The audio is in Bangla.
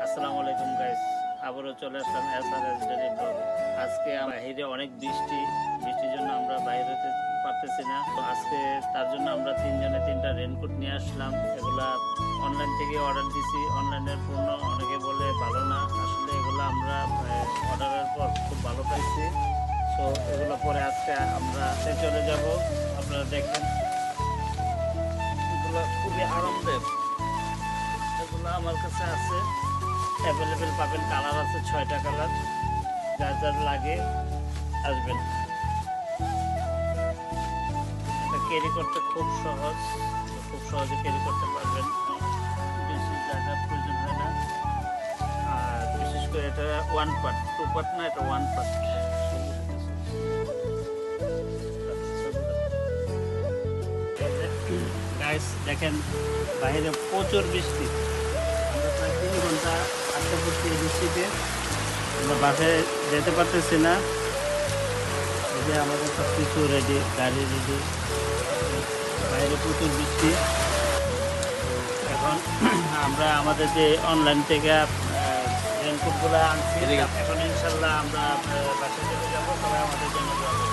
আসসালামু আলাইকুম গাইস, আবারও চলে আসলাম এসআরএস ডেইলি ব্লগ। আজকে বাইরে অনেক বৃষ্টির জন্য আমরা বাইরে হতে পারতেছি না। তো আজকে তার জন্য আমরা তিনজনে তিনটা রেনকোট নিয়ে আসলাম। এগুলা অনলাইন থেকে অর্ডার দিছি। অনলাইনের পণ্য অনেকে বলে ভালো না, আসলে এগুলো আমরা অর্ডারের পর খুব ভালো পাইছি। তো এগুলো পরে আজকে আমরা চলে যাব। আপনারা দেখেন এগুলো খুবই আরামদায়ক। এগুলো আমার কাছে আছে, অ্যাভেলেবেল পাবেন। কালার আছে 6টা কালার, যার যার লাগে আসবেন। এটা ক্যারি করতে খুব সহজ, খুব সহজে ক্যারি করতে পারবেন। বেশি জায়গার প্রয়োজন হয় না। আর বিশেষ করে এটা 1 পার্ট, 2 পার্ট না, এটা 1 পার্ট। গাইস দেখেন, বাইরে প্রচুর বৃষ্টি। আমরা প্রায় 3 ঘন্টা আটকে পড়ছি এই বৃষ্টিতে। আমরা বাসে যেতে পারতেছি না। এই যে আমাদের সব কিছু রেডি, গাড়ি রেডি। বাইরে প্রচুর বৃষ্টি। এখন আমরা আমাদের যে অনলাইন থেকে রেনকোটগুলো আনছি, এখন ইনশাল্লাহ আমরা বাসে চলে যাবো। সবাই আমাদের জন্য যাবো।